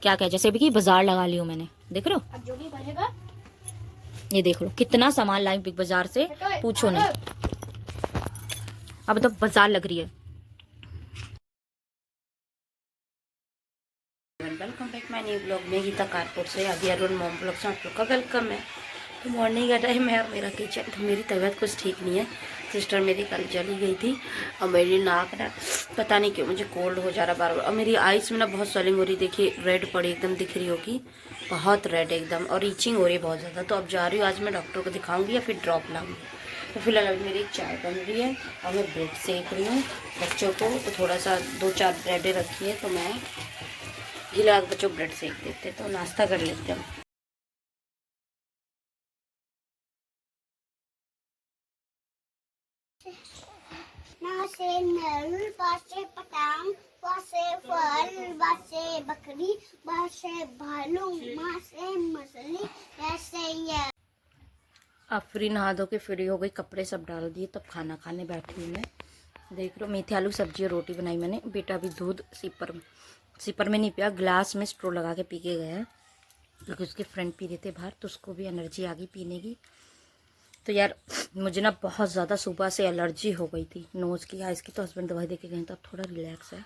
क्या क्या, जैसे भी कि बाजार लगा ली हूँ मैंने, देख रहे हो। अब जो भी बनेगा, ये देख लो कितना सामान लाई बिग बाजार से, पूछो नहीं। अब तो बाजार लग रही है। Welcome back my new blog में। गीता कारपुर से अभी अरुण मॉम ब्लॉग से आप लोग का वेलकम है। तो मॉर्निंग का टाइम है और मेरा किचन, तो मेरी तबीयत कुछ ठीक नहीं है। सिस्टर मेरी कल चली गई थी और मेरी नाक ना पता नहीं क्यों मुझे कोल्ड हो जा रहा बार बार, और मेरी आइस में ना बहुत स्वेलिंग हो रही, देखिए रेड पड़ी एकदम दिख रही होगी, बहुत रेड एकदम, और रीचिंग हो रही है बहुत ज़्यादा। तो अब जा रही हूँ, आज मैं डॉक्टर को दिखाऊंगी या फिर ड्रॉप लाऊंगी। तो फिलहाल अभी मेरी चाय बन रही है और मैं ब्रेड सेक रही हूँ बच्चों को। तो थोड़ा सा 2-4 ब्रेडें रखी है, तो मैं गीला बच्चों ब्रेड सेक देते, तो नाश्ता कर लेते हैं। ना से नल, बासे पतंग, बासे फल, बासे बकरी, बासे भालू, माँ से मछली, ऐसे ये। अब फ्री नहा धो के फ्री हो गई, कपड़े सब डाल दिए, तब खाना खाने बैठी हूँ मैं। देख लो मेथी आलू सब्जी और रोटी बनाई मैंने। बेटा अभी दूध सिपर में नहीं पिया, ग्लास में स्ट्रो लगा के पी के गया है, क्योंकि उसके फ्रेंड पी रहे थे बाहर, तो उसको भी एनर्जी आ गई पीने की। तो यार मुझे ना बहुत ज़्यादा सुबह से एलर्जी हो गई थी नोज़ की, आइज़ की, तो हस्बैंड दवाई दे के गए, तो अब थोड़ा रिलैक्स है।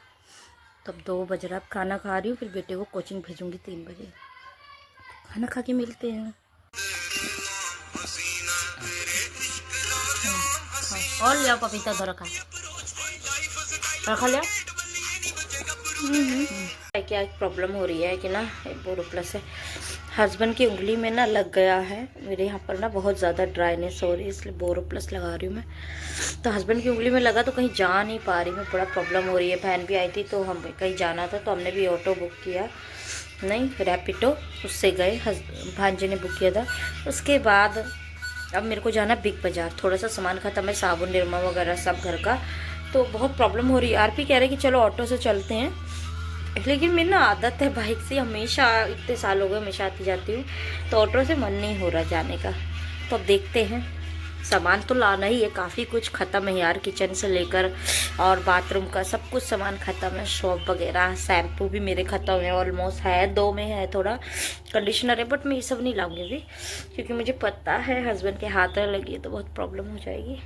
तब 2 बज रहा, अब खाना खा रही हूँ, फिर बेटे को कोचिंग भेजूँगी 3 बजे। खाना खा के मिलते हैं। और लिया पपीता धो रखा लिया। क्या एक प्रॉब्लम हो रही है कि ना, एक बोरोप्लस है, हस्बैंड की उंगली में ना लग गया है। मेरे यहाँ पर ना बहुत ज़्यादा ड्राइनेस हो रही है, इसलिए बोरोप्लस लगा रही हूँ मैं। तो हस्बैंड की उंगली में लगा तो कहीं जा नहीं पा रही मैं, बड़ा प्रॉब्लम हो रही है। बहन भी आई थी, तो हम कहीं जाना था, तो हमने भी ऑटो बुक किया, नहीं रैपिडो, उससे गए, भांजे ने बुक किया था। उसके बाद अब मेरे को जाना बिग बाज़ार, थोड़ा सा सामान ख़त्म है, साबुन निरमा वगैरह सब घर का। तो बहुत प्रॉब्लम हो रही है। आरपी कह रहे कि चलो ऑटो से चलते हैं, लेकिन मेरी ना आदत है बाइक से, हमेशा इतने साल हो गए हमेशा आती जाती हूँ, तो ऑटो से मन नहीं हो रहा जाने का। तो अब देखते हैं, सामान तो लाना ही है, काफ़ी कुछ ख़त्म है यार, किचन से लेकर और बाथरूम का सब कुछ सामान ख़त्म है। शॉप वगैरह, शैम्पू भी मेरे ख़त्म है ऑलमोस्ट, है 2 में है, थोड़ा कंडीशनर है, बट मैं ये सब नहीं लाऊंगी अभी, क्योंकि मुझे पता है हस्बैंड के हाथ लगी तो बहुत प्रॉब्लम हो जाएगी।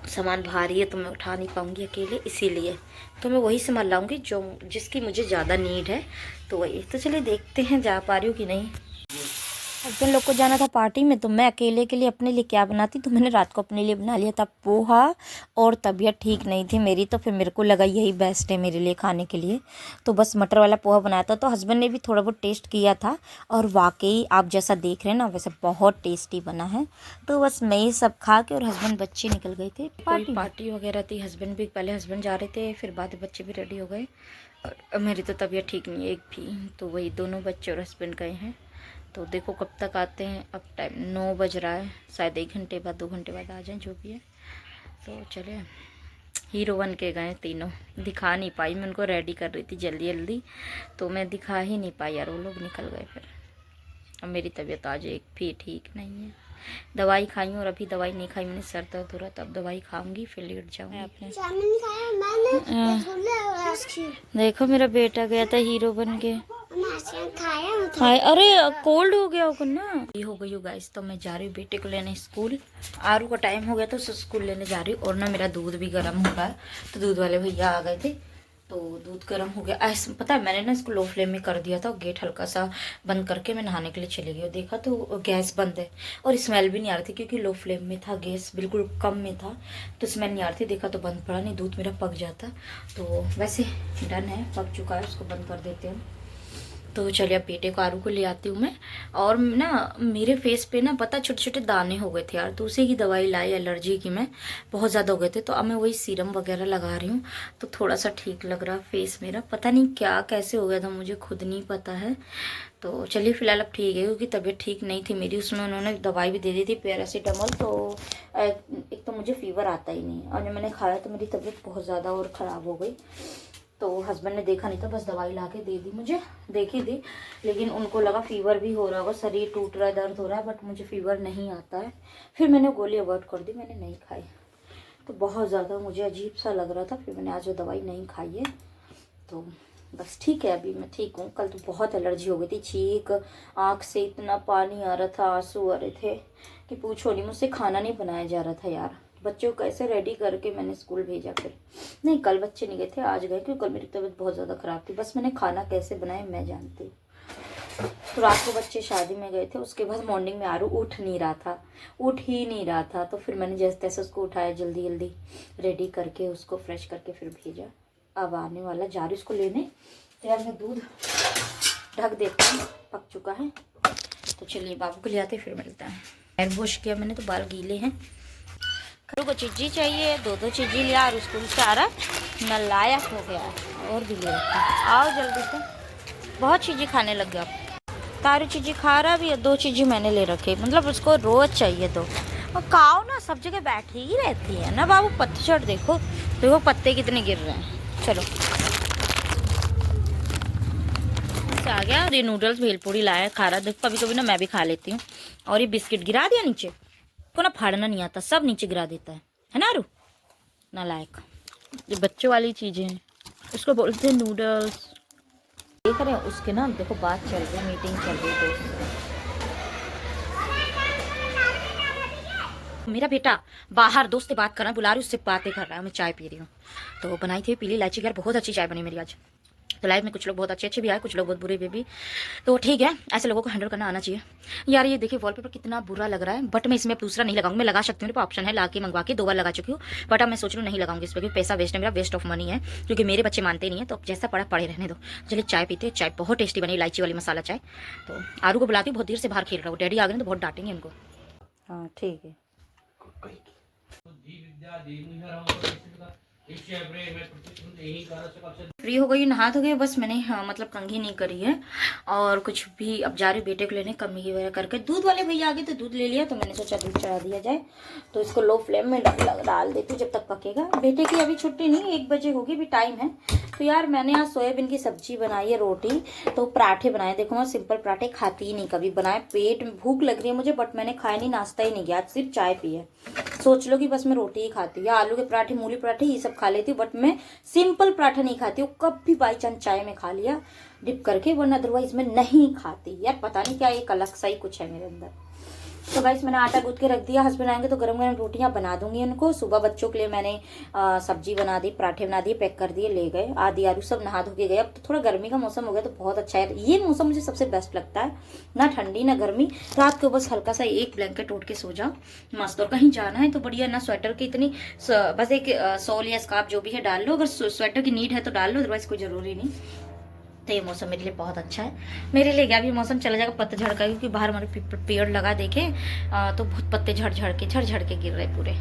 सामान भारी है तो मैं उठा नहीं पाऊंगी अकेले, इसीलिए तो मैं वही सामान लाऊंगी जो जिसकी मुझे ज़्यादा नीड है, तो वही। तो चलिए देखते हैं जा पा रही हूँ कि नहीं। हस्बैंड लोग को जाना था पार्टी में, तो मैं अकेले के लिए अपने लिए क्या बनाती, तो मैंने रात को अपने लिए बना लिया था पोहा, और तबीयत ठीक नहीं थी मेरी, तो फिर मेरे को लगा यही बेस्ट है मेरे लिए खाने के लिए, तो बस मटर वाला पोहा बनाया था। तो हस्बैंड ने भी थोड़ा बहुत टेस्ट किया था, और वाकई आप जैसा देख रहे हैं ना वैसे बहुत टेस्टी बना है। तो बस मैं ये सब खा के, और हस्बैंड बच्चे निकल गए थे, पार्टी वगैरह थी। हस्बैंड भी, पहले हस्बैंड जा रहे थे, फिर बाद में बच्चे भी रेडी हो गए, और मेरी तो तबीयत ठीक नहीं है एक भी, तो वही दोनों बच्चे और हस्बैंड गए हैं। तो देखो कब तक आते हैं, अब टाइम 9 बज रहा है, शायद 1 घंटे बाद 2 घंटे बाद आ जाएं, जो भी है। तो चले, हीरो बन के गए तीनों, दिखा नहीं पाई मैं उनको, रेडी कर रही थी जल्दी जल्दी, तो मैं दिखा ही नहीं पाई यार, वो लोग निकल गए फिर। अब मेरी तबीयत आज एक भी ठीक नहीं है, दवाई खाई हूँ, और अभी दवाई नहीं खाई मैंने, सर दर्द हो रहा था, अब दवाई खाऊंगी फिर लेट जाऊँगी। आपने देखो मेरा बेटा गया था हीरो बन के, खाए, अरे कोल्ड हो गया होगा ना, ये हो गई हो गाइस। तो मैं जा रही हूँ बेटे को लेने स्कूल, आरू का टाइम हो गया तो स्कूल लेने जा रही हूँ, और ना मेरा दूध भी गर्म हो रहा है, तो दूध वाले भैया आ गए थे, तो दूध गर्म हो गया। ऐसा पता है, मैंने ना इसको लो फ्लेम में कर दिया था, गेट हल्का सा बंद करके मैं नहाने के लिए चली गई, और देखा तो गैस बंद है, और स्मेल भी नहीं आ रही थी, क्योंकि लो फ्लेम में था, गैस बिल्कुल कम में था, तो स्मेल नहीं आ रही थी। देखा तो बंद पड़ा नहीं, दूध मेरा पक जाता। तो वैसे डन है, पक चुका है, उसको बंद कर देते हैं। तो चलिए अब बेटे को आरू को ले आती हूँ मैं। और ना मेरे फेस पे ना पता छोटे छोटे दाने हो गए थे यार, तो उसी की दवाई लाई एलर्जी की, मैं बहुत ज़्यादा हो गए थे, तो अब मैं वही सीरम वगैरह लगा रही हूँ, तो थोड़ा सा ठीक लग रहा फेस मेरा, पता नहीं क्या कैसे हो गया था, मुझे खुद नहीं पता है। तो चलिए फिलहाल अब ठीक है, क्योंकि तबीयत ठीक नहीं थी मेरी, उसमें उन्होंने दवाई भी दे दी थी पैरासीटामोल, तो एक तो मुझे फीवर आता ही नहीं, और जब मैंने खाया तो मेरी तबीयत बहुत ज़्यादा और ख़राब हो गई। तो हस्बैंड ने देखा नहीं था, बस दवाई ला के दे दी मुझे, देखी थी, लेकिन उनको लगा फीवर भी हो रहा होगा, शरीर टूट रहा है, दर्द हो रहा है, बट मुझे फीवर नहीं आता है। फिर मैंने गोली अवॉइड कर दी, मैंने नहीं खाई, तो बहुत ज़्यादा मुझे अजीब सा लग रहा था, फिर मैंने आज वो दवाई नहीं खाई है। तो बस ठीक है, अभी मैं ठीक हूँ। कल तो बहुत एलर्जी हो गई थी, चीख, आँख से इतना पानी आ रहा था, आंसू आ रहे थे कि पूछो नहीं। मुझसे खाना नहीं बनाया जा रहा था यार। बच्चों को कैसे रेडी करके मैंने स्कूल भेजा। फिर नहीं, कल बच्चे नहीं गए थे, आज गए, क्योंकि कल मेरी तबीयत बहुत ज़्यादा ख़राब थी। बस मैंने खाना कैसे बनाया मैं जानती हूँ। तो रात को बच्चे शादी में गए थे, उसके बाद मॉर्निंग में आरू उठ नहीं रहा था, उठ ही नहीं रहा था। तो फिर मैंने जैसे तैसे उसको उठाया, जल्दी जल्दी रेडी करके उसको फ्रेश करके फिर भेजा। अब आने वाला, जा रही उसको लेने। तो यार मैं दूध ढक देती हूँ, पक चुका है। तो चलिए बाबू को ले आते फिर मिलता है। हेयर वॉश किया मैंने तो बाल गीले हैं। खरू को चीज़ी चाहिए, दो चीज़ी लिया और स्कूल से आ रहा नालायक हो गया है। और भी ले रखा, आओ जल्दी से, बहुत चीज़ें खाने लग गया। तारू चीज़ें खा रहा भी है, 2 चीज़ें मैंने ले रखी, मतलब उसको रोज़ चाहिए। तो और काऊ ना सब जगह बैठी ही रहती है ना बाबू। पतझड़ देखो, देखो पत्ते कितने गिर रहे हैं। चलो आ गया। और ये नूडल्स भेलपूरी लाया, खा रहा। देखो कभी कभी ना मैं भी खा लेती हूँ। और ये बिस्किट गिरा दिया नीचे, को ना फाड़ना नहीं आता, सब नीचे गिरा देता है ना आरू, नालायक। ये बच्चों वाली चीज़ें हैं, उसको बोलते हैं नूडल्स। देख रहे हैं उसके ना, देखो बात चल रही है, मीटिंग चल रही है दोस्त। मेरा बेटा बाहर दोस्त से बात कर रहा है, बुला रही, उससे बातें कर रहा है। मैं चाय पी रही हूँ। तो बनाई थी पीली इलायची, यार बहुत अच्छी चाय बनी मेरी आज। तो लाइफ में कुछ लोग बहुत अच्छे भी आए, कुछ लोग बहुत बुरे भी। तो ठीक है, ऐसे लोगों को हैंडल करना आना चाहिए। यार ये देखिए वॉलपेपर कितना बुरा लग रहा है, बट मैं इसमें दूसरा नहीं लगाऊंगी। मैं लगा सकती हूँ, मेरे पास ऑप्शन है, ला के मंगवा के 2 बार लगा चुकी हूँ। बट अब मैं सोच रही हूँ नहीं लगाऊंगी इस पर, क्योंकि पैसा वेस्ट है मेरा, वेस्ट ऑफ मनी है। क्योंकि मेरे बच्चे मानते नहीं है, तो जैसा पड़ा पड़े रहने दो। चलिए चाय पीते। चाय बहुत टेस्टी बनी, इलायची वाली मसाला चाय। तो आरू को बुलाती हूँ, बहुत देर से बाहर खेल रहा हूँ। डैडी आ गए तो बहुत डांटेंगे उनको। हाँ ठीक है। फ्री हो गई, नहा धो गई, बस मैंने मतलब कंघी नहीं करी है और कुछ भी। अब जा रही बेटे को लेने, कंघी वगैरह करके। दूध वाले भैया आ गए तो दूध ले लिया, तो मैंने सोचा दूध चढ़ा दिया जाए। तो इसको लो फ्लेम में डाल देती हूँ जब तक पकेगा। बेटे की अभी छुट्टी नहीं, 1 बजे होगी, भी टाइम है। तो यार मैंने आज सोयाबीन की सब्जी बनाई है, रोटी, तो पराठे बनाए। देखो मैं सिंपल पराठे खाती ही नहीं कभी, बनाए। पेट में भूख लग रही है मुझे, बट मैंने खाया नहीं, नाश्ता ही नहीं किया, आज सिर्फ चाय पी है। सोच लो कि बस मैं रोटी ही खाती हूँ, या आलू के पराठे, मूली पराठे, ये सब खा लेती हूँ। बट मैं सिंपल पराठा नहीं खाती हूँ, कब भी बाई चांस चाय में खा लिया डिप करके, वरना अदरवाइज मैं नहीं खाती। यार पता नहीं क्या एक अलग सा ही कुछ है मेरे अंदर। तो गाइस मैंने आटा गूंथ के रख दिया। हस्बैंड आएंगे तो गरम गरम रोटियां बना दूंगी उनको। सुबह बच्चों के लिए मैंने सब्जी बना दी, पराठे बना दिए, पैक कर दिए, ले गए। आदि आरू सब नहा धो के गए। अब तो थोड़ा गर्मी का मौसम हो गया तो बहुत अच्छा है। ये मौसम मुझे सबसे बेस्ट लगता है, ना ठंडी ना गर्मी। रात को बस हल्का सा एक ब्लैंकेट ओढ़ के सो जाओ मस्त। और कहीं जाना है तो बढ़िया, ना स्वेटर की इतनी, बस एक शॉल या स्कार्फ जो भी है डाल लो, अगर स्वेटर की नीड है तो डाल लो, अदरवाइज कोई जरूरी नहीं। तो ये मौसम मेरे लिए बहुत अच्छा है। मेरे लिए क्या, भी मौसम चला जाएगा पतझड़ का, क्योंकि बाहर हमारे पेड़ लगा देखे तो बहुत पत्ते झड़ झड़ के गिर रहे पूरे।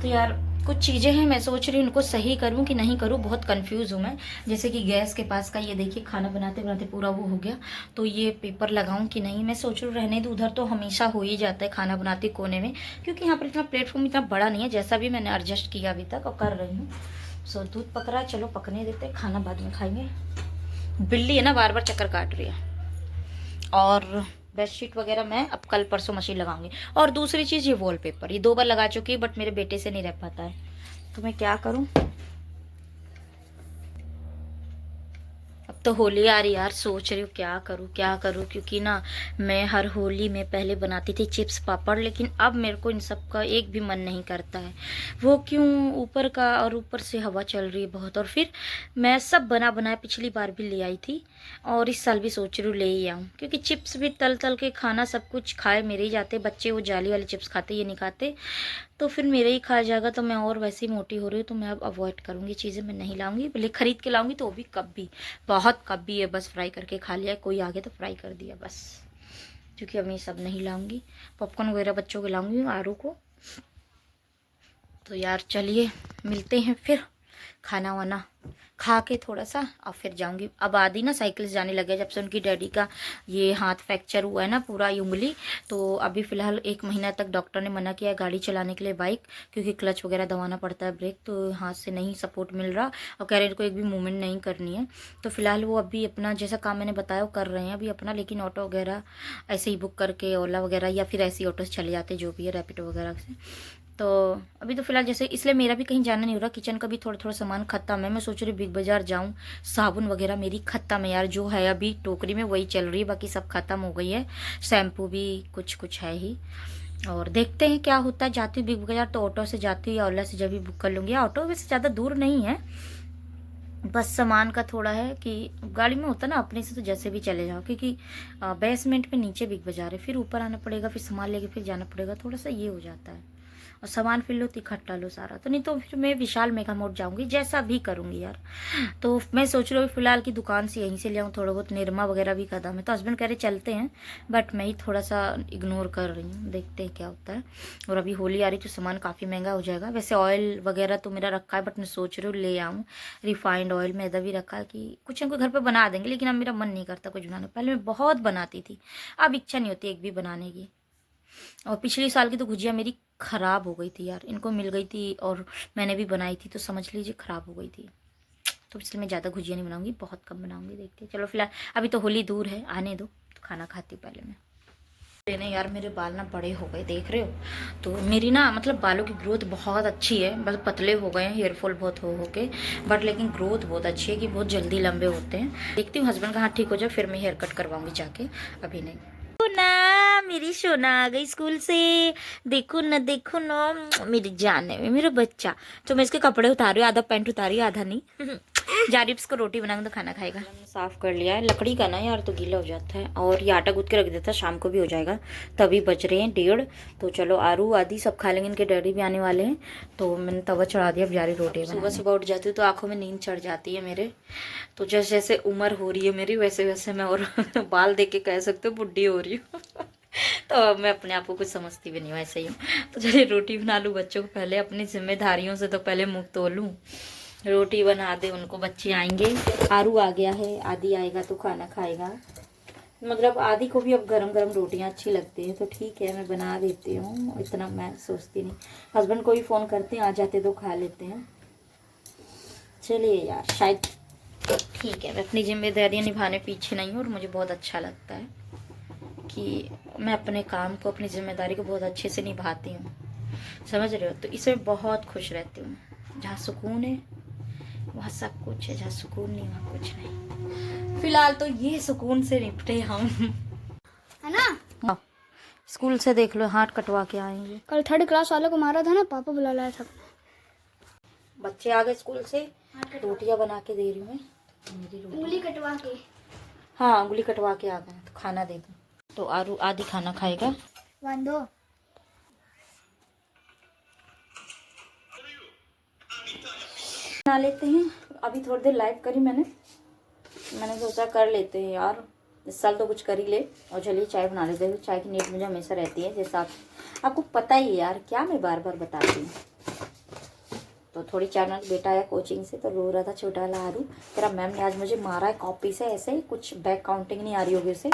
तो यार कुछ चीज़ें हैं, मैं सोच रही हूँ उनको सही करूँ कि नहीं करूँ, बहुत कंफ्यूज हूँ मैं। जैसे कि गैस के पास का ये देखिए, खाना बनाते बनाते पूरा वो हो गया, तो ये पेपर लगाऊं कि नहीं। मैं सोच रही हूँ रहने दूँ, उधर तो हमेशा हो ही जाता है खाना बनाते कोने में, क्योंकि यहाँ पर इतना प्लेटफॉर्म इतना बड़ा नहीं है, जैसा भी मैंने एडजस्ट किया अभी तक और कर रही हूँ। सो दूध पक रहा है, चलो पकने देते, खाना बाद में खाएंगे। बिल्ली है ना, बार बार चक्कर काट रही है। और बेडशीट वगैरह मैं अब कल परसों मशीन लगाऊंगी। और दूसरी चीज़, ये वॉलपेपर, ये 2 बार लगा चुकी है, बट मेरे बेटे से नहीं रह पाता है, तो मैं क्या करूं। अब तो होली आ रही यार, सोच रही हूँ क्या करूँ, क्योंकि ना मैं हर होली में पहले बनाती थी चिप्स पापड़, लेकिन अब मेरे को इन सब का एक भी मन नहीं करता है। वो क्यों, ऊपर का, और ऊपर से हवा चल रही है बहुत। और फिर मैं सब बनाया, पिछली बार भी ले आई थी और इस साल भी सोच रही हूँ ले ही आऊँ, क्योंकि चिप्स भी तल तल के खाना, सब कुछ खाए मेरे ही जाते। बच्चे वो जाली वाले चिप्स खाते, ये नहीं खाते, तो फिर मेरे ही खा जाएगा। तो मैं और वैसे ही मोटी हो रही हूँ, तो मैं अब अवॉइड करूँगी चीज़ें, मैं नहीं लाऊंगी। भले खरीद के लाऊंगी तो भी कब भी, बहुत कब भी है, बस फ्राई करके खा लिया, कोई आगे तो फ्राई कर दिया बस। क्योंकि अब मैं सब नहीं लाऊंगी, पॉपकॉर्न वगैरह बच्चों को लाऊंगी, आरू को। तो यार चलिए मिलते हैं फिर, खाना वाना खा के थोड़ा सा और फिर जाऊंगी। अब आदि ना साइकिल से जाने लगे, जब से उनकी डैडी का ये हाथ फ्रैक्चर हुआ है ना, पूरा उंगली। तो अभी फ़िलहाल 1 महीना तक डॉक्टर ने मना किया है गाड़ी चलाने के लिए, बाइक, क्योंकि क्लच वगैरह दबाना पड़ता है, ब्रेक, तो हाथ से नहीं सपोर्ट मिल रहा। और कह रहे इनको एक भी मूवमेंट नहीं करनी है। तो फिलहाल वो अभी अपना जैसा काम मैंने बताया वो कर रहे हैं अभी अपना, लेकिन ऑटो वगैरह ऐसे ही बुक करके, ओला वगैरह, या फिर ऐसे ही ऑटो से चले जाते, जो भी है रैपिडो वगैरह से। तो अभी तो फिलहाल जैसे, इसलिए मेरा भी कहीं जाना नहीं हो रहा। किचन का भी थोड़ा थोड़ा सामान खत्म है। मैं सोच रही बिग बाजार जाऊं। साबुन वगैरह मेरी खत्म है यार, जो है अभी टोकरी में वही चल रही है, बाकी सब खत्म हो गई है। शैम्पू भी कुछ कुछ है ही। और देखते हैं क्या होता है। जाती हूँ बिग बाजार तो ऑटो से जाती हूँ या ओला से जब भी बुक कर लूँगी। ऑटो वैसे ज़्यादा दूर नहीं है, बस सामान का थोड़ा है कि गाड़ी में होता ना अपने से तो जैसे भी चले जाओ, क्योंकि बेसमेंट में नीचे बिग बाजार है, फिर ऊपर आना पड़ेगा, फिर सामान लेके फिर जाना पड़ेगा, थोड़ा सा ये हो जाता है। और सामान फिर लो तो इकट्ठा लो सारा, तो नहीं तो फिर मैं विशाल मेगा मोड जाऊंगी, जैसा भी करूंगी यार। तो मैं सोच रही हूँ फिलहाल की दुकान से यहीं से ले आऊँ थोड़ा बहुत। निरमा वगैरह भी कदम है, तो हस्बैंड कह रहे चलते हैं, बट मैं ही थोड़ा सा इग्नोर कर रही हूँ। देखते हैं क्या होता है। और अभी होली आ रही तो सामान काफ़ी महंगा हो जाएगा। वैसे ऑयल वगैरह तो मेरा रखा है, बट मैं सोच रही हूँ ले आऊँ रिफाइंड ऑयल। मैदा भी रखा है कि कुछ हमको घर पर बना देंगे, लेकिन अब मेरा मन नहीं करता कुछ बनाने। पहले मैं बहुत बनाती थी, अब इच्छा नहीं होती एक भी बनाने की। और पिछले साल की तो गुजिया मेरी खराब हो गई थी यार, इनको मिल गई थी और मैंने भी बनाई थी, तो समझ लीजिए खराब हो गई थी। तो इसलिए मैं ज़्यादा गुजिया नहीं बनाऊंगी, बहुत कम बनाऊंगी। देखते चलो फिलहाल अभी तो होली दूर है, आने दो, तो खाना खाती पहले मैं। लेने यार मेरे बाल ना बड़े हो गए, देख रहे हो। तो मेरी ना मतलब बालों की ग्रोथ बहुत अच्छी है, बस पतले हो गए हैं, हेयरफॉल बहुत हो के, बट लेकिन ग्रोथ बहुत अच्छी है कि बहुत जल्दी लंबे होते हैं। देखती हूँ हस्बैंड का हाथ ठीक हो जाए फिर मैं हेयर कट करवाऊंगी जाके, अभी नहीं। ना मेरी सोना आ गई स्कूल से। देखो ना देखो ना, मेरी जान है मेरा बच्चा। तो मैं इसके कपड़े उतार रही हूँ, आधा पैंट उतारी आधा नहीं। जा रही इसको रोटी बनाऊंगी तो खाना खाएगा। साफ कर लिया है, लकड़ी का ना यार तो गीला हो जाता है, और ये आटा गूंथ के रख देता, शाम को भी हो जाएगा। तभी बज रहे हैं 1:30, तो चलो आरू आदि सब खा लेंगे, इनके डैडी भी आने वाले हैं। तो मैंने तवा चढ़ा दिया, अब जा रही रोटी। सुबह सुबह उठ जाती हूँ तो आंखों में नींद चढ़ जाती है मेरे। तो जैसे जैसे उम्र हो रही है मेरी वैसे वैसे मैं, और बाल देख के कह सकते हो बुढ़ी हो रही हूँ। तो अब मैं अपने आप को कुछ समझती भी नहीं हूँ, ऐसे ही हूँ। तो चलिए रोटी बना लूँ बच्चों को पहले, अपनी जिम्मेदारियों से तो पहले मुँह धो लूँ। रोटी बना दे उनको, बच्चे आएंगे। आरू आ गया है, आदि आएगा तो खाना खाएगा। मतलब आदि को भी अब गरम गरम रोटियां अच्छी लगती हैं, तो ठीक है मैं बना देती हूँ, इतना मैं सोचती नहीं। हस्बैंड को भी फ़ोन करते हैं, आ जाते तो खा लेते हैं। चलिए यार शायद ठीक है, मैं अपनी जिम्मेदारियां निभाने पीछे नहीं हूँ, और मुझे बहुत अच्छा लगता है कि मैं अपने काम को, अपनी जिम्मेदारी को बहुत अच्छे से निभाती हूँ, समझ रहे हो। तो इसमें बहुत खुश रहती हूँ। जहाँ सुकून है वहाँ सब कुछ है, जहाँ सुकून नहीं वहाँ कुछ नहीं। फिलहाल तो ये सुकून से निपटे हम, है ना। हाँ। स्कूल से देख लो हाथ कटवा के आएंगे। कल 3rd क्लास वाले को मारा था ना, पापा बुला लाया था। बच्चे आ गए स्कूल से, रोटियां बना के दे रही हूँ मैं। मेरी रोटी उंगली कटवा के, हाँ उंगली कटवा के आ गए, तो खाना दे दो। तो आरू आदि खाना खाएगा। 1 2 बना लेते हैं। अभी थोड़ी देर लाइव करी मैंने सोचा कर लेते हैं यार, इस साल तो कुछ कर ही ले। और चलिए चाय बना लेते हैं। चाय की नीड मुझे हमेशा रहती है, जैसा आपको पता ही है यार, क्या मैं बार बार बताती हूँ। तो थोड़ी चाय बना, बेटा आया कोचिंग से तो रो रहा था छोटा वाला आरू, तेरा मैम ने आज मुझे मारा है कॉपी से, ऐसे ही कुछ बैक काउंटिंग नहीं आ रही होगी उसे।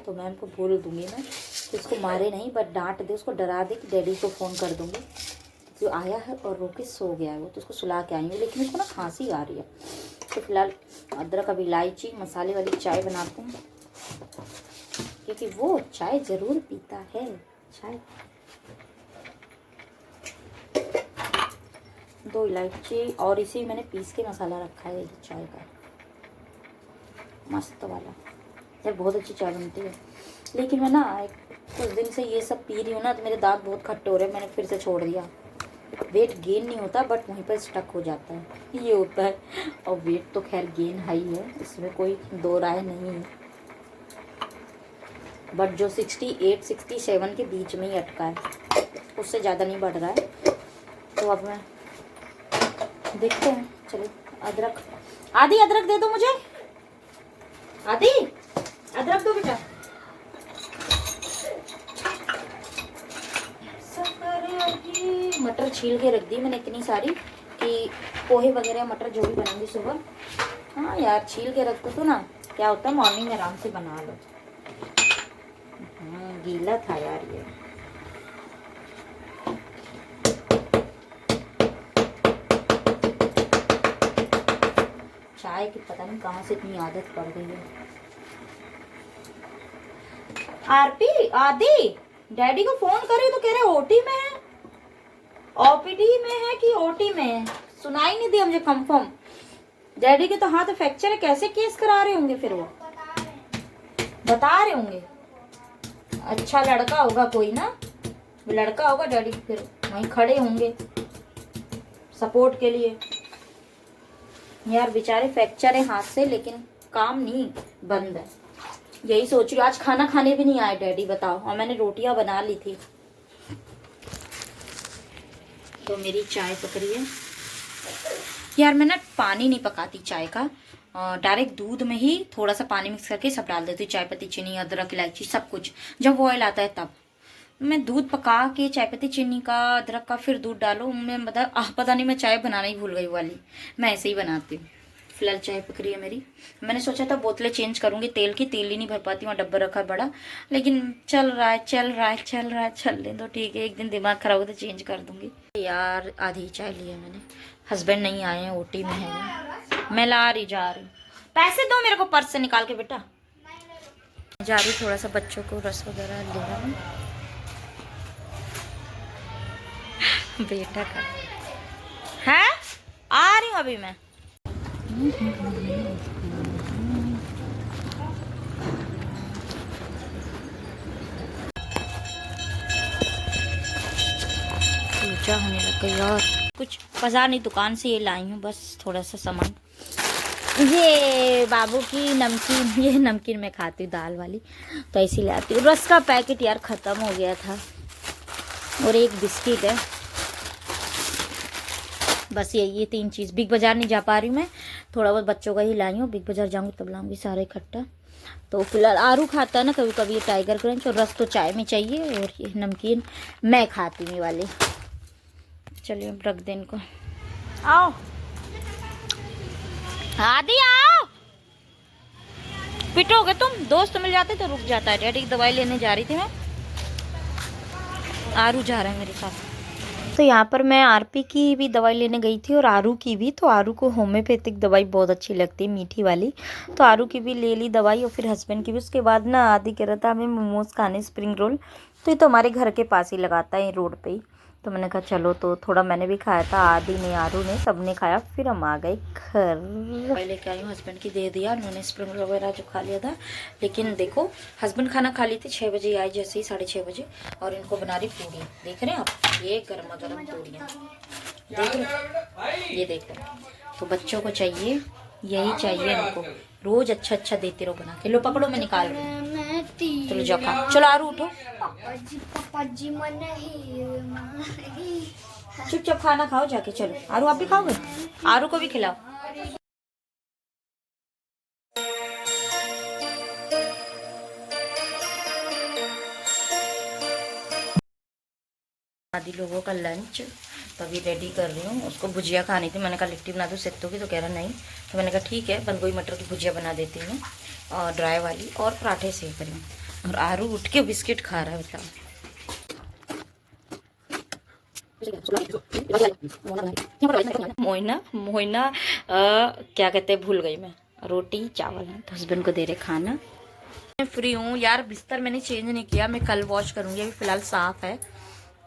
तो मैम को बोल दूंगी मैं कि उसको मारे नहीं, बट डांट दे, उसको डरा दे कि डैडी को फ़ोन कर दूंगी। जो आया है और रो के सो गया है वो, तो उसको सुला के आई हूँ, लेकिन उसको ना खांसी आ रही है। तो फिलहाल अदरक, अब इलायची मसाले वाली चाय बनाते हैं, क्योंकि वो चाय ज़रूर पीता है। चाय 2 इलायची, और इसी मैंने पीस के मसाला रखा है चाय का, मस्त वाला यार, बहुत अच्छी चाय बनती है। लेकिन मैं ना कुछ दिन से ये सब पी रही हूँ ना, तो मेरे दांत बहुत खट्टे हो रहे हैं, मैंने फिर से छोड़ दिया। वेट गेन नहीं होता, बट वहीं पर स्टक हो जाता है, ये होता है। और वेट तो खैर गेन हाई है, इसमें कोई दो राय नहीं है, बट जो 68 67 के बीच में ही अटका है, उससे ज़्यादा नहीं बढ़ रहा है। तो अब मैं देखते हैं। चलिए अदरक, आदि अदरक दे दो मुझे, आदि अदरक दो बेटा। मटर छील के रख दी मैंने इतनी सारी कि पोहे वगैरह मटर जो भी बनाऊंगी सुबह। हाँ यार छील के रख दो तो ना क्या होता है, मॉर्निंग में आराम से बना लो। गीला था यार ये। चाय की पता नहीं कहाँ से इतनी आदत पड़ गई है। आरपी आदि डैडी को फोन करे तो कह रहे ओटी में है। ओपीडी में है कि ओटी में है, सुनाई नहीं दिया मुझे कंफर्म। डैडी के तो हाथ फ्रैक्चर है, कैसे केस करा रहे होंगे फिर वो, बता रहे होंगे। अच्छा लड़का होगा कोई ना, लड़का होगा डैडी, फिर वहीं खड़े होंगे सपोर्ट के लिए। यार बेचारे फ्रैक्चर है हाथ से, लेकिन काम नहीं बंद है। यही सोच रही हूँ, आज खाना खाने भी नहीं आए डैडी, बताओ। और मैंने रोटियां बना ली थी। तो मेरी चाय पक रही है। यार मैं ना पानी नहीं पकाती चाय का, डायरेक्ट दूध में ही थोड़ा सा पानी मिक्स करके सब डाल देती हूँ, चाय पत्ती, चीनी, अदरक, इलायची, सब कुछ। जब बॉयल आता है तब मैं दूध पका के चाय पत्ती, चीनी का, अदरक का, फिर दूध डालो। मैं मतलब पता नहीं, मैं चाय बनाना ही भूल गई वाली, मैं ऐसे ही बनाती हूँ। फिलहाल चाय पक रही है मेरी। मैंने सोचा था बोतलें चेंज करूंगी, तेल की, तेल ही नहीं भर पाती, वहाँ डब्बा रखा बड़ा, लेकिन चल रहा है चलने दो, ठीक है। एक दिन दिमाग खराब हो तो चेंज कर दूंगी। यार आधी चाय ली है मैंने, हस्बैंड नहीं आए हैं, ओटी में है। मैं जा रही पैसे दो मेरे को पर्स से निकाल के बेटा। जा रही थोड़ा सा बच्चों को रस वगैरह देना बेटा का है। आ रही हूँ अभी मैं। पूजा होने लग गई। और कुछ बाजार नहीं, दुकान से ये लाई हूँ बस थोड़ा सा सामान। ये बाबू की नमकीन, ये नमकीन मैं खाती हूँ दाल वाली, तो इसीलिए आती हूँ। रस का पैकेट यार ख़त्म हो गया था, और एक बिस्किट है, बस ये 3 चीज़। बिग बाज़ार नहीं जा पा रही हूँ मैं, थोड़ा बहुत बच्चों का ही लाई हूँ। बिग बाज़ार जाऊँगी तब लाऊंगी सारा इकट्ठा। तो फिलहाल आरू खाता है ना कभी कभी, ये टाइगर क्रंच, और रस तो चाय में चाहिए, और ये नमकीन मैं खाती हूँ ये वाली। चलिए अब रख दें इनको। आओ आदि आओ, पिटोगे तुम। दोस्त मिल जाते तो रुक जाता है। डैडी की दवाई लेने जा रही थी मैं, आरू जा रहा है मेरे साथ। तो यहाँ पर मैं आरपी की भी दवाई लेने गई थी और आरू की भी। तो आरू को होम्योपैथिक दवाई बहुत अच्छी लगती है, मीठी वाली, तो आरू की भी ले ली दवाई, और फिर हस्बैंड की भी। उसके बाद ना आदि कह रहा था हमें मोमोज़ खाने, स्प्रिंग रोल, तो ये तो हमारे घर के पास ही लगाता है रोड पे ही। तो मैंने कहा चलो, तो थोड़ा मैंने भी खाया था, आदि ने, आरू ने, सब ने खाया। फिर हम आ गए घर। पहले क्या आई हूँ, हस्बैंड की दे दिया, उन्होंने स्प्रिंग रोल वगैरह जो खा लिया था। लेकिन देखो हस्बैंड खाना खा ली थी 6 बजे आए, जैसे ही 6:30 बजे, और इनको बना रही पूरी। देख रहे हैं आप, ये गर्मा गर्म पूरियाँ देख रहे, ये देखो। तो बच्चों को चाहिए, यही चाहिए इनको, रोज अच्छा अच्छा देते रहो बना के। लो पकड़ो, मैं निकाल रही हूँ, चलो जाओ खाओ। चलो आरू उठो, पापा जी मन ही चुपचाप खाना खाओ जाके। चलो आरू, आप भी खाओगे? आरू को भी खिलाओ। आदि लोगों का लंच तो अभी रेडी कर रही हूँ। उसको भुजिया खानी थी, मैंने कहा लिट्टी बना दूँ सित्तों की, तो कह रहा नहीं। तो मैंने कहा ठीक है, बंद गोभी मटर की भुजिया बना देती हूँ, और ड्राई वाली, और पराठे सेक रही हूँ। और आरू उठ के बिस्किट खा रहा है, बताओ। मोइना मोइना क्या कहते हैं, भूल गई मैं। रोटी चावल है, तो हस्बैंड को दे रहे खाना। मैं फ्री हूँ यार, बिस्तर मैंने चेंज नहीं किया, मैं कल वॉश करूँगी, अभी फ़िलहाल साफ़ है,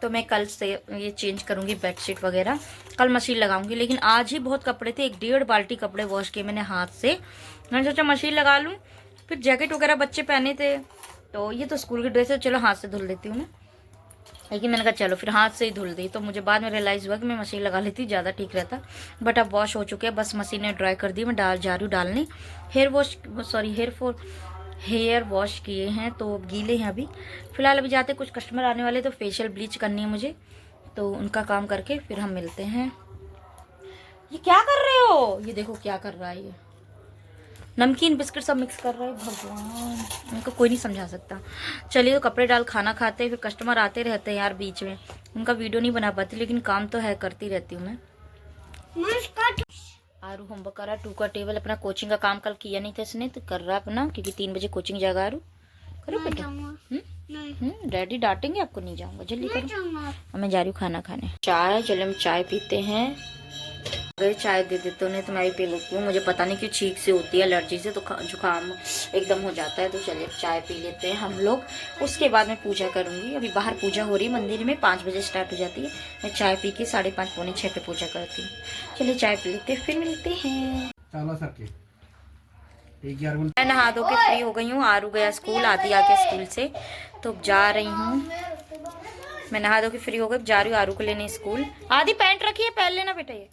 तो मैं कल से ये चेंज करूँगी बेडशीट वगैरह, कल मशीन लगाऊंगी। लेकिन आज ही बहुत कपड़े थे, 1.5 बाल्टी कपड़े वॉश किए मैंने हाथ से। मैंने सोचा मशीन लगा लूँ, फिर जैकेट वगैरह बच्चे पहने थे, तो ये तो स्कूल की ड्रेस है, चलो हाथ से धुल लेती हूँ मैं। लेकिन मैंने कहा चलो फिर हाथ से ही धुल दी, तो मुझे बाद में रियलाइज़ हुआ कि मैं मशीन लगा लेती, ज़्यादा ठीक रहता। बट अब वॉश हो चुके हैं, बस मशीन ने ड्राई कर दी, मैं जा रही हूँ डालने। हेयर वॉश किए हैं, तो गीले हैं अभी फ़िलहाल। अभी जाते, कुछ कस्टमर आने वाले, तो फेशियल ब्लीच करनी है मुझे, तो उनका काम करके फिर हम मिलते हैं। ये क्या कर रहे हो? ये देखो क्या कर रहा है, ये नमकीन बिस्किट सब मिक्स कर रहा है। भगवान, उनको कोई नहीं समझा सकता। चलिए तो कपड़े डाल, खाना खाते, फिर कस्टमर आते रहते हैं यार बीच में, उनका वीडियो नहीं बना पाती, लेकिन काम तो है, करती रहती हूँ मैं। आरू होमवर्क कर रहा है, 2 का टेबल, अपना कोचिंग का काम कल किया नहीं था इसने, तो कर रहा है अपना, क्योंकि 3 बजे कोचिंग जाएगा। आरू करो बेटा, डैडी डांटेंगे आपको, नहीं जाऊंगा, जल्दी करो। मैं जा रही हूँ खाना खाने। चाय, चलो हम चाय पीते हैं। गए, चाय दे देते उन्हें तो मैं भी पी लेती हूँ। मुझे पता नहीं क्यों छींक से होती है एलर्जी से, तो जुकाम एकदम हो जाता है। तो चलिए चाय पी लेते हैं हम लोग, उसके बाद मैं पूजा करूँगी। अभी बाहर पूजा हो रही है मंदिर में, 5 बजे स्टार्ट हो जाती है। मैं चाय पी के 5:30 पौने 6 पे पूजा करती हूँ। चलिए चाय पी लेते फिर मिलते हैं। मैं नहा धो के फ्री हो गई हूँ। आरू गया स्कूल, आदि आके स्कूल से, तो अब जा रही हूँ। मैं नहा धो के फ्री हो गई, जा रही हूँ आरू को लेने स्कूल। आदि पैंट रखी है, पहन लेना बेटा। ये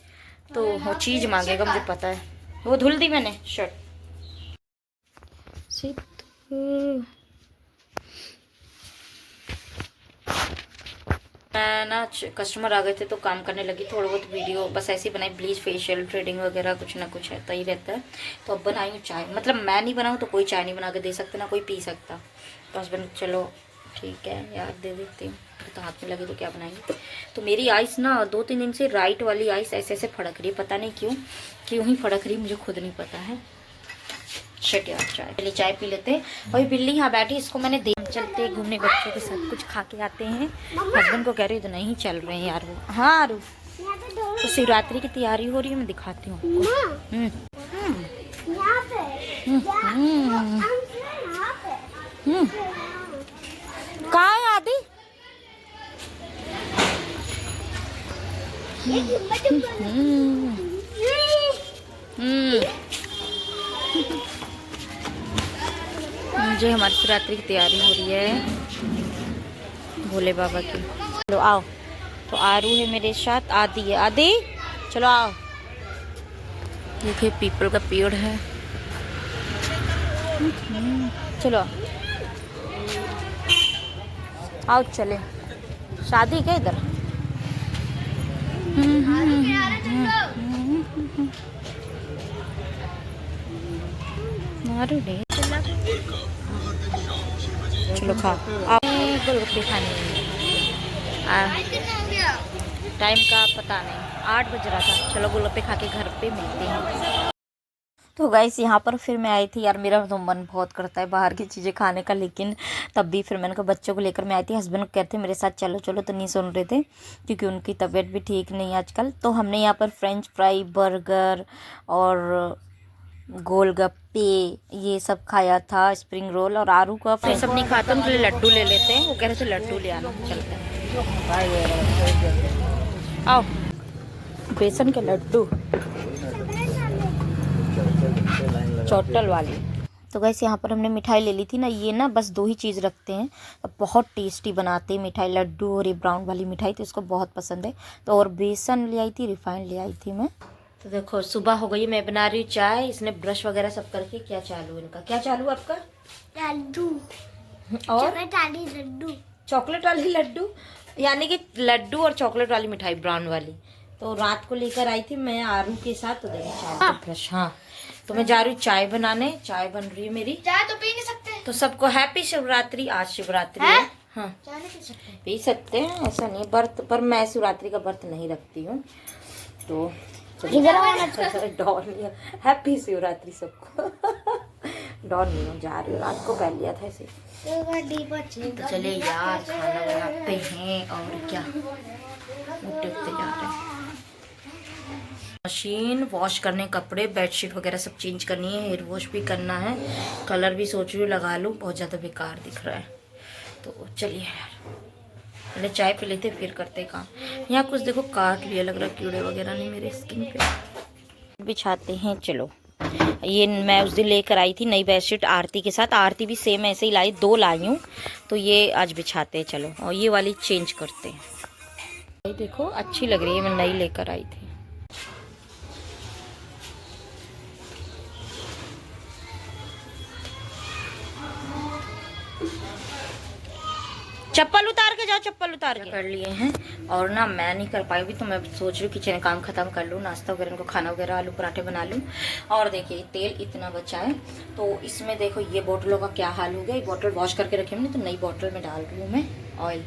तो वो चीज मांगेगा, मुझे पता है। वो धुल दी मैंने शर्ट। मैं ना कस्टमर आ गए थे तो काम करने लगी, थोड़ा बहुत वीडियो बस ऐसे ही बनाई। ब्लीच, फेशियल, थ्रेडिंग वगैरह कुछ ना कुछ रहता ही रहता है। तो अब बनाई हूँ चाय। मतलब मैं नहीं बनाऊँ तो कोई चाय नहीं बना के दे सकता, ना कोई पी सकता। तो हस्बैंड चलो ठीक है यार दे देती हूँ, तो हाथ में लगे तो क्या बनाएंगे। तो मेरी आइस ना 2-3 दिन से राइट वाली आइस ऐसे ऐसे फड़क रही है, पता नहीं क्यों ही फड़क रही, मुझे खुद नहीं पता है। शट यार, चाय पहले चाय पी लेते हैं। वही बिल्ली यहाँ बैठी, इसको मैंने दे चलते घूमने बच्चों के साथ, कुछ खा के आते हैं। हस्बैंड को कह रही तो नहीं चल रहे हैं यार वो। हाँ आरू, तो शिवरात्रि की तैयारी हो रही है, मैं दिखाती हूँ। कहाँ है आदि? मुझे हमारी शिवरात्रि की तैयारी हो रही है भोले बाबा की। चलो आओ। तो आरू है मेरे साथ, आदि है। आदि चलो आओ। देखिए पीपल का पेड़ है। चलो आओ चले। शादी क्या इधर? मारू नहीं। चलो खाओ, आप गोलगप्पे खाने। टाइम का पता नहीं, 8 बज रहा था। चलो गोलगप्पे खा के घर पे मिलते हैं। तो गाइस यहाँ पर फिर मैं आई थी यार, मेरा तो मन बहुत करता है बाहर की चीज़ें खाने का, लेकिन तब भी फिर मैंने कहा बच्चों को लेकर मैं आई थी। हस्बैंड कहते मेरे साथ चलो चलो, तो नहीं सुन रहे थे क्योंकि उनकी तबीयत भी ठीक नहीं है आजकल। तो हमने यहाँ पर फ्रेंच फ्राई, बर्गर और गोलगप्पे ये सब खाया था, स्प्रिंग रोल। और आरू का फिर सब नहीं खाता, उनके लिए लड्डू ले लेते हैं। वो कह रहे थे लड्डू ले आना, चलते हैं। आओ, बेसन के लड्डू चोटल वाली। तो गैस यहाँ पर हमने मिठाई ले ली थी ना, ये ना बस 2 ही चीज़ रखते हैं, अब बहुत टेस्टी बनाते हैं मिठाई, लड्डू और ये ब्राउन वाली मिठाई, तो इसको बहुत पसंद है। तो और बेसन ले आई थी, रिफाइंड ले आई थी मैं। तो देखो सुबह हो गई, मैं बना रही हूँ चाय। इसने ब्रश वगैरह सब करके, क्या चालू है इनका? क्या चालू है आपका? लड्डू और चॉकलेट वाली लड्डू। चॉकलेट वाली लड्डू, यानी कि लड्डू और चॉकलेट वाली मिठाई ब्राउन वाली। तो रात को लेकर आई थी मैं आरू के साथ। तो देखो चाय का ब्रश। हाँ, तो मैं जा रही हूँ चाय बनाने। चाय बन रही है मेरी। चाय तो पी नहीं सकते। तो सबको हैप्पी शिवरात्रि। आज शिवरात्रि है। हाँ चाय नहीं पी सकते। पी सकते हैं, ऐसा नहीं व्रत, पर मैं शिवरात्रि का व्रत नहीं रखती हूँ। तो डॉन लिया, हैप्पी शिवरात्रि सबको। डॉन नहीं हूँ, जा रही हूँ, रात को पहन लिया था ऐसे। तो चले यार खाना बनाते हैं और क्या, उठते जा रहे हैं। मशीन वॉश करने, कपड़े बेडशीट वगैरह सब चेंज करनी है, हेयर वॉश भी करना है, कलर भी सोच रही हूँ लगा लूँ, बहुत ज़्यादा बेकार दिख रहा है। तो चलिए यार पहले चाय पी लेते फिर करते काम। यहाँ कुछ देखो काट लिया, लग रहा कीड़े वगैरह नहीं मेरे स्किन पे। बिछाते हैं चलो। ये मैं उस दिन लेकर आई थी नई बेडशीट आरती के साथ, आरती भी सेम ऐसे ही लाई, 2 लाई हूँ। तो ये आज बिछाते हैं चलो, और ये वाली चेंज करते हैं। देखो अच्छी लग रही है, मैं नई लेकर आई थी। चप्पल उतार के जाओ, चप्पल उतार के। कर लिए हैं और ना मैं नहीं कर पाई भी, तो मैं सोच रही हूँ किचन काम खत्म कर लूँ, नाश्ता वगैरह को खाना वगैरह आलू पराठे बना लूँ। और देखिए तेल इतना बचा है, तो इसमें देखो ये बोतलों का क्या हाल हो गया। ये बोतल वॉश करके रखी हमने, तो नई बोतल में डाल रही हूँ मैं ऑयल।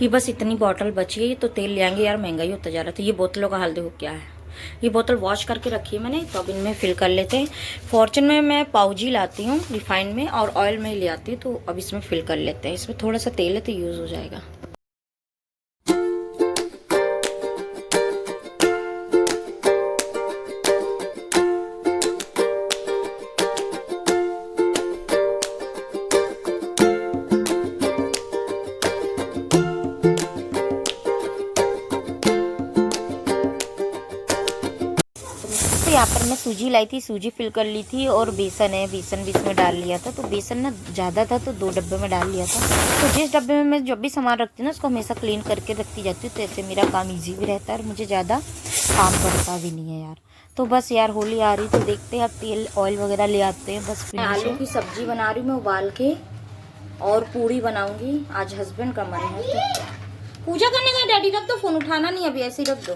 ये बस इतनी बोतल बची है, तो तेल ले आएंगे यार, महंगा ही होता जा रहा था। ये बोतलों का हाल देखो क्या है। ये बोतल वॉश करके रखी है मैंने, तो अब इनमें फिल कर लेते हैं। फॉर्चून में मैं पाउजी लाती हूँ रिफाइंड में, और ऑयल में ही ले आती हूँ। तो अब इसमें फिल कर लेते हैं। इसमें थोड़ा सा तेल है तो यूज़ हो जाएगा। यहाँ पर मैं सूजी लाई थी, सूजी फिल कर ली थी और बेसन है, बेसन भी इसमें डाल लिया था। तो बेसन ना ज़्यादा था तो 2 डब्बे में डाल लिया था। तो जिस डब्बे में मैं जब भी सामान रखती हूँ ना उसको हमेशा क्लीन करके रखती जाती हूँ, तो ऐसे मेरा काम ईजी भी रहता है और मुझे ज़्यादा काम पड़ता भी नहीं है यार। तो बस यार होली आ रही तो देखते हैं, अब तेल ऑयल वगैरह ले आते हैं। बस आलू की सब्जी बना रही हूँ मैं उबाल के, और पूड़ी बनाऊँगी। आज हस्बैंड का मन है तो पूजा करने का। डैडी रख दो, फ़ोन उठाना नहीं अभी, ऐसे ही रख दो।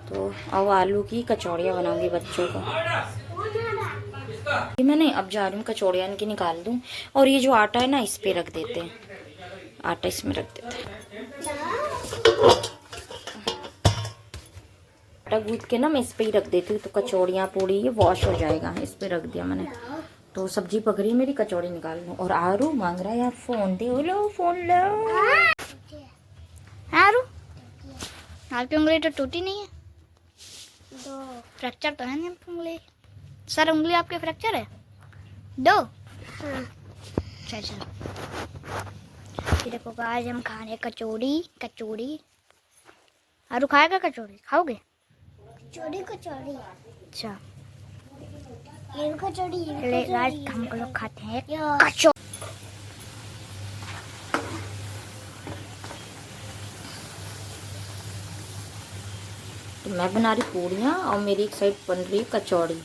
तो अब आलू की कचौड़ियाँ बनाऊंगी बच्चों को। ये मैंने अब जा रही हूँ कचौड़ियाँ इनकी निकाल दूँ। और ये जो आटा है ना इस पे रख देते हैं, आटा इसमें रख देते हैं। आटा गूंथ के ना मैं इस पे ही रख देती हूँ, तो कचौड़ियाँ पूड़ी ये वॉश हो जाएगा। इस पे रख दिया मैंने। तो सब्जी पक रही है मेरी, कचौड़ी निकाल लूँ। और आरू मांग रहा है यार फ़ोन, दे लो फ़ोन लो। आरू आपकी उंगली तो टूटी नहीं है? दो फ्रैक्चर तो है नहीं आपकी उंगली? सर उंगली आपके फ्रैक्चर है? दो? अच्छा अच्छा। ये देखो आज हम खा रहे कचौड़ी। कचौड़ी आरू खाएगा? कचौड़ी खाओगे? कचौड़ी कचौड़ी। अच्छा ये कचौड़ी। आज हम लोग खाते हैं कचौड़ी। तो मैं बना रही पूड़ियाँ और मेरी एक साइड बन रही है कचौड़ी।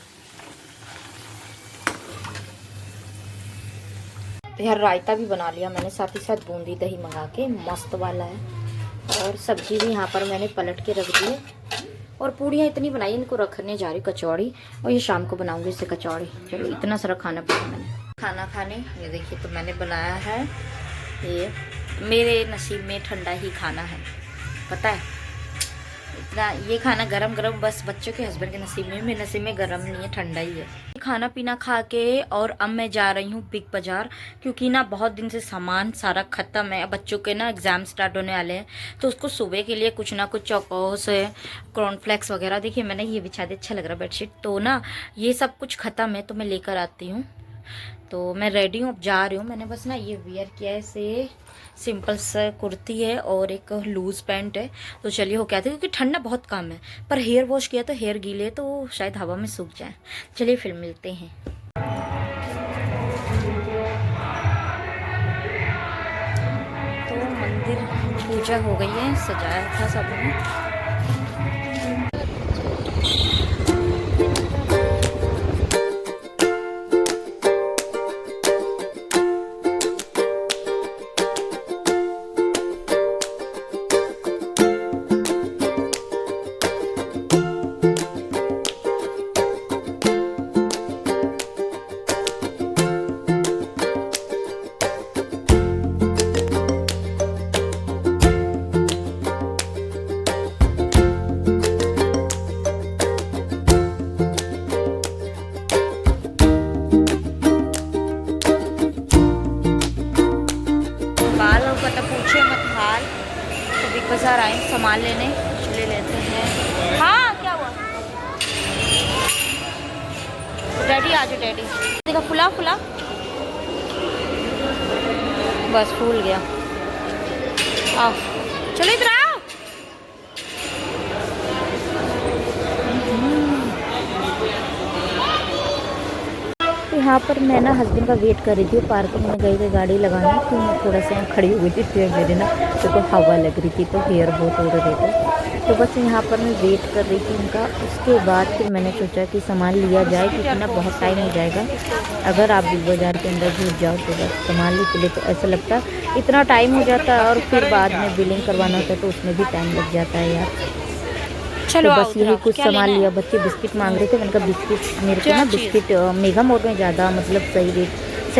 तो यार रायता भी बना लिया मैंने, साथ ही साथ बूंदी दही मंगा के, मस्त वाला है। और सब्जी भी यहाँ पर मैंने पलट के रख दी है। और पूड़ियाँ इतनी बनाई, इनको रखने जा रही कचौड़ी। और ये शाम को बनाऊंगी इससे कचौड़ी। चलो इतना सारा खाना बनाया मैंने। खाना खाने ये देखिए, तो मैंने बनाया है ये, मेरे नसीब में ठंडा ही खाना है, पता है इतना। ये खाना गरम गरम बस बच्चों के हस्बैंड के नसीब में, मेरे नसीब में गरम नहीं है, ठंडा ही है। खाना पीना खा के और अब मैं जा रही हूँ बिग बाज़ार, क्योंकि ना बहुत दिन से सामान सारा ख़त्म है। बच्चों के ना एग्ज़ाम स्टार्ट होने वाले हैं, तो उसको सुबह के लिए कुछ ना कुछ चौकोस कॉर्नफ्लेक्स वगैरह। देखिए मैंने ये बिछा दिया, अच्छा लग रहा है बेडशीट। तो ना ये सब कुछ ख़त्म है, तो मैं लेकर आती हूँ। तो मैं रेडी हूँ, अब जा रही हूँ। मैंने बस ना ये वेयर किया है, से सिंपल सा कुर्ती है और एक लूज़ पैंट है। तो चलिए हो क्या था, क्योंकि ठंडा बहुत कम है। पर हेयर वॉश किया तो हेयर गीले तो शायद हवा में सूख जाए। चलिए फिर मिलते हैं। तो मंदिर पूजा हो गई है, सजाया था सबने। बिग बाज़ार आए सामान लेने, चले लेते हैं। हाँ क्या हुआ? डैडी आ जाओ, डैडी देखा फुला फुला, बस फूल गया। आओ चलो इधर आओ। तो यहाँ पर मैं ना हस्बैंड का वेट कर रही थी, पार्किंग में गई थी गाड़ी लगाने। तो मैं थोड़ा सा यहाँ खड़ी हो गई थी, फिर मेरे ना तो हवा लग रही थी, तो हेयर बहुत हो रहे थे। तो बस यहाँ पर मैं वेट कर रही थी उनका। उसके बाद फिर मैंने सोचा कि सामान लिया जाए, क्योंकि ना बहुत टाइम हो जाएगा अगर आप बिग बाज़ार के अंदर घुस जाओ। तो बस सामान के लिए तो ऐसा लगता है इतना टाइम हो जाता है, और फिर बाद में बिलिंग करवाना होता है तो उसमें भी टाइम लग जाता है यार। चलो तो बस यही कुछ सामान लिया। बच्चे बिस्किट मांग रहे थे, मैंने कहा बिस्किट मेरे को ना बिस्किट मेगा मोड में ज़्यादा मतलब सही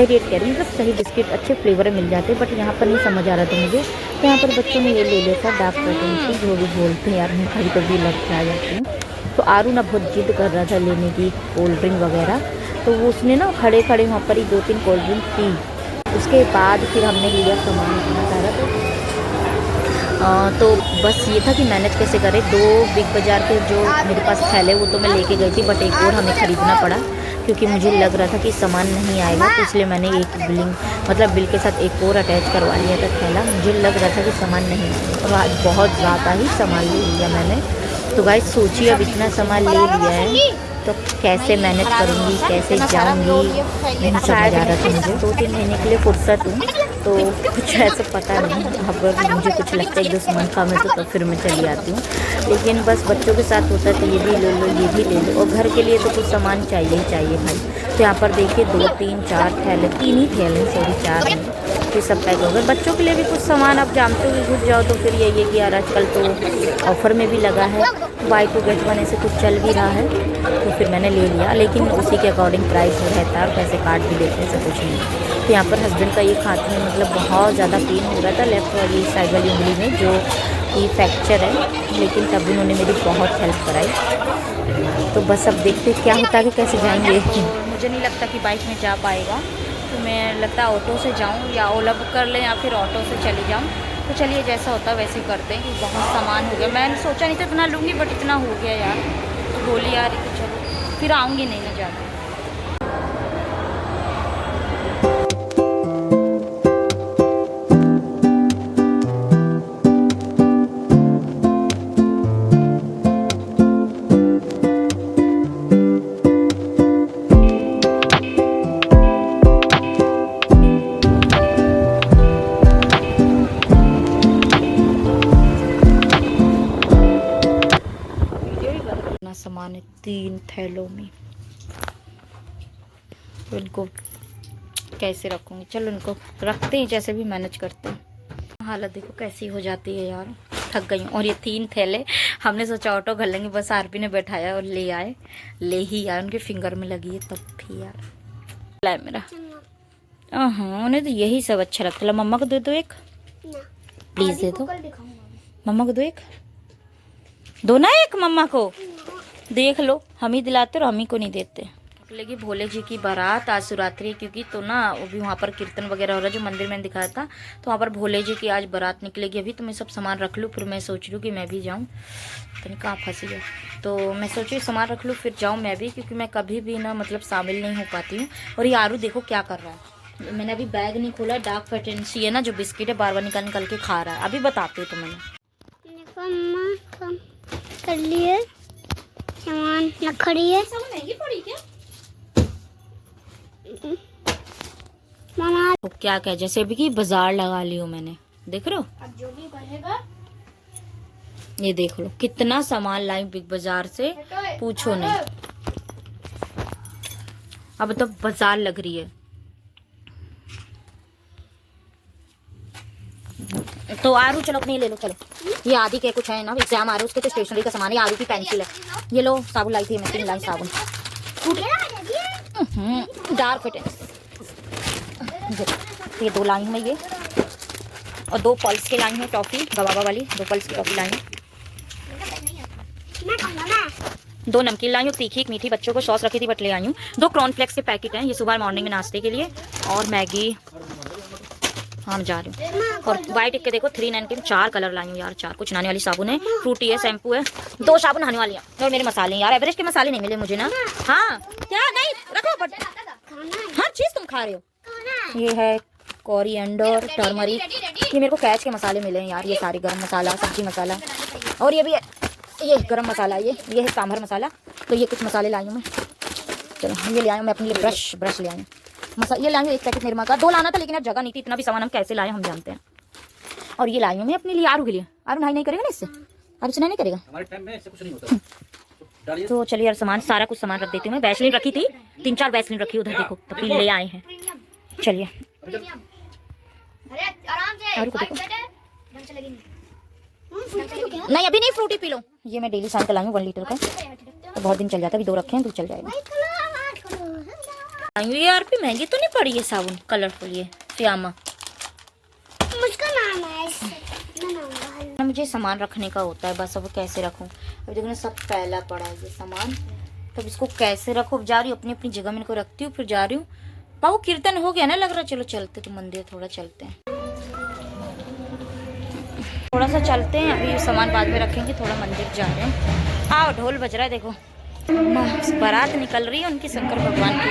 रेट कह रही हूँ, मतलब सही बिस्किट अच्छे फ्लेवर मिल जाते हैं। बट यहाँ पर नहीं समझ आ रहा था मुझे, तो यहाँ पर बच्चों ने ये ले लिया था डार्क पैटर्न, जो भी बोलते हैं यार, मैं कभी कभी लग आ जाती हूँ। तो आरू ना बहुत जिद कर रहा था लेने की कोल्ड ड्रिंक वगैरह, तो वो उसने ना खड़े खड़े वहाँ पर ही 2-3 कोल्ड ड्रिंक पी। उसके बाद फिर हमने लिया सामान इतना सारा। तो बस ये था कि मैनेज कैसे करें। 2 बिग बाज़ार के जो मेरे पास थैले वो तो मैं लेके गई थी, बट एक और हमें ख़रीदना पड़ा, क्योंकि मुझे लग रहा था कि सामान नहीं आएगा। तो इसलिए मैंने एक बिल के साथ एक और अटैच करवा लिया था थैला। मुझे लग रहा था कि सामान नहीं आएगा, और आज बहुत ज़्यादा ही सामान ले लिया मैंने। तो गाइस सोचिए अब इतना सामान ले लिया है तो कैसे मैनेज करूँगी, कैसे जाऊँगी, नहीं समझ आ रहा था मुझे। 2-3 महीने के लिए फुर्सत हूँ तो कुछ ऐसा पता नहीं। अब मुझे कुछ लगता है 1-2 सामान कम है तो फिर मैं चली आती हूँ, लेकिन बस बच्चों के साथ होता है तो ये भी ले लो ये भी ले लो, और घर के लिए तो कुछ सामान चाहिए ही चाहिए भाई। तो यहाँ पर देखिए 2-3-4 थैले, 3 ही थैले, सॉरी 4 हैं, ये सब पैक हो गए। बच्चों के लिए भी कुछ सामान आप जानते हो कि घुस जाओ तो फिर यही है कि यार आजकल तो ऑफ़र में भी लगा है, बाय 2 गेट 1 ऐसे कुछ चल भी रहा है, तो फिर मैंने ले लिया, लेकिन उसी के अकॉर्डिंग प्राइस रहता है और पैसे काट भी देते हैं, ऐसा कुछ नहीं। तो यहाँ पर हस्बैंड का ये हाथ में मतलब बहुत ज़्यादा पेन हो रहा था, लेफ्ट वाली साइड वाली उंगली में जो कि फ्रैक्चर है, लेकिन तब उन्होंने मेरी बहुत हेल्प कराई। तो बस अब देखते क्या होता है कि कैसे जाएंगे। मुझे नहीं लगता कि बाइक में जा पाएगा, तो मैं लगता है ऑटो से जाऊँ या ओला बुक कर लें या फिर ऑटो से चली जाऊँ। तो चलिए जैसा होता है वैसे ही करते हैं, कि बहुत सामान हो गया। मैंने सोचा नहीं था इतना लूँगी, बट इतना हो गया यार, तो बोली यार तो चलो फिर आऊँगी नहीं ना ज़्यादा। सामान है 3 थैलों में, तो इनको कैसे रखूँगी। चलो इनको रखते हैं, जैसे भी मैनेज करते हैं। हालत देखो कैसी हो जाती है यार, थक गई हूँ। और ये 3 थैले हमने सोचा ऑटो कर लेंगे, बस आरपी ने बैठाया और ले आए, ले ही आए, उनके फिंगर में लगी है तब भी यार लाए मेरा। हाँ उन्हें तो यही सब अच्छा लगता है। मम्मा को दे दो एक, प्लीज़ दे दो मम्मा को, दो एक, दो ना एक मम्मा को, देख लो हम ही दिलाते और हम ही को नहीं देते। निकलेगी भोले जी की बारात आज शिवरात्रि, क्योंकि तो ना वो भी वहाँ पर कीर्तन वगैरह हो रहा है जो मंदिर में दिखाया था, तो वहाँ पर भोले जी की आज बारात निकलेगी। अभी तो मैं सब सामान रख लूँ, फिर मैं सोच रही हूँ कि मैं भी जाऊँ, तो कहाँ फंसी है, तो मैं सोच रही हूँ सामान रख लूँ फिर जाऊँ मैं भी, क्योंकि मैं कभी भी ना मतलब शामिल नहीं हो पाती हूँ। और ये आरू देखो क्या कर रहा है, मैंने अभी बैग नहीं खोला, डार्क फैटेंसी है ना जो बिस्किट है बार बार निकाल निकाल के खा रहा है। अभी बताती हूँ तो मैंने कर लिए सामान खड़ी है, महंगी पड़ी क्या मामा तो क्या कह, जैसे भी कि बाजार लगा ली हूँ मैंने, देख रहे हो। अब जो भी बनेगा ये देख लो कितना सामान लाई बिग बाजार से, पूछो नहीं। अब तो बाजार लग रही है। तो आरू चलो अपने ले लो, चलो ये आदि के कुछ है ना एग्जाम आ रहे उसके, तो स्टेशनरी का सामान है। आरू की पेंसिल है, ये लो साबुन लाई थी मैं, 3 लाई साबुन, डार्क फैटेंस, ये 2 लाई हूँ मैं, ये और 2 पल्स के लाई हूँ टॉफी, गवावा वाली 2 पल्स की टॉफी लाई हूँ, 2 नमकीन लाई हूँ तीखी मीठी, बच्चों को सॉस रखी थी बट ले आई हूँ। 2 कॉर्नफ्लेक्स के पैकेट हैं, ये सुबह मॉर्निंग में नाश्ते के लिए, और मैगी। हाँ मैं जा रही हूँ। और वाइट के देखो 3 नैनकिन, 4 कलर लाई हूँ यार, 4 कुछ नहाने वाली साबुन है, फ्रूटी है, शैम्पू है, 2 साबुन नहाने वाली है, और मेरे मसाले यार एवरेस्ट के मसाले नहीं मिले मुझे ना। हाँ क्या नहीं रखो, बट हर चीज तुम खा रहे हो। ये है कोरिएंडर, टर्मरिक, ये मेरे को कैच के मसाले मिले हैं यार, ये सारे गरम मसाला, सब्जी मसाला, और ये भी है, ये गरम मसाला, ये है सांभर मसाला। तो ये कुछ मसाले लाई हूँ मैं। चलो ये ले आई हूँ मैं अपने लिए, ब्रश ले आई हूँ, ये लाई हूँ 1 पैकेट निरमा का, 2 लाना था लेकिन अब जगह नहीं थी, इतना भी सामान हम कैसे लाए हम जानते हैं। और ये लाई हूँ मैं अपने लिए आरू के लिए, आरू नहाई नहीं करेगा ना इससे, आरू से नहीं करेगा हमारे टाइम में, ऐसे कुछ नहीं होता। तो चलिए यार सामान सारा कुछ सामान रख देती हूँ मैं। वैसलीन रखी थी, 3-4 वैसलीन रखी उधर देखो, तब ले आए हैं। चलिए आरू को देखो, नहीं अभी नहीं, फ्रूटी पी लो। ये मैं डेली साइकिल लाई हूँ 1 लीटर का, तो बहुत दिन चल जाता है, अभी 2 रखे हैं तो चल जाएगा। ये यार भी महंगी तो नहीं पड़ी है साबुन, कलरफुल ये फियामा, मुझका नाम है। मुझे सामान रखने का होता है बस, अब कैसे रखूं। अभी देखो ना सब फैला पड़ा है ये सामान, तब इसको कैसे रखो। जा रही हूँ अपनी अपनी जगह में इनको रखती हूँ, फिर जा रही हूँ। पाओ कीर्तन हो गया ना लग रहा, चलो चलते तो मंदिर थोड़ा चलते हैं, थोड़ा सा चलते हैं, अभी सामान बाद में रखेंगे, थोड़ा मंदिर जा रहे हैं। आओ ढोल बज रहा है देखो, बारात निकल रही है उनकी शंकर भगवान की।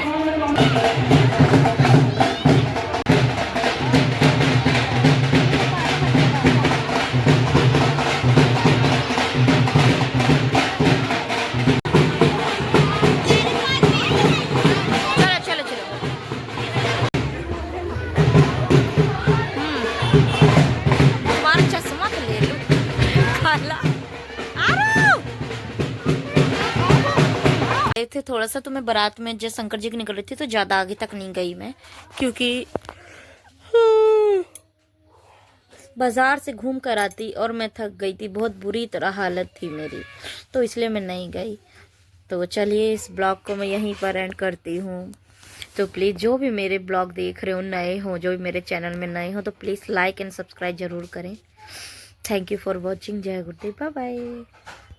थे थोड़ा सा, तो मैं बारात में जब शंकर जी की निकल रही थी तो ज़्यादा आगे तक नहीं गई मैं, क्योंकि बाज़ार से घूम कर आती और मैं थक गई थी, बहुत बुरी तरह हालत थी मेरी, तो इसलिए मैं नहीं गई। तो चलिए इस ब्लॉग को मैं यहीं पर एंड करती हूँ। तो प्लीज़ जो भी मेरे ब्लॉग देख रहे हो, नए हो, जो भी मेरे चैनल में नए हो, तो प्लीज़ लाइक एंड सब्सक्राइब ज़रूर करें। Thank you for watching. जय गुरुदेव, बाय बाय।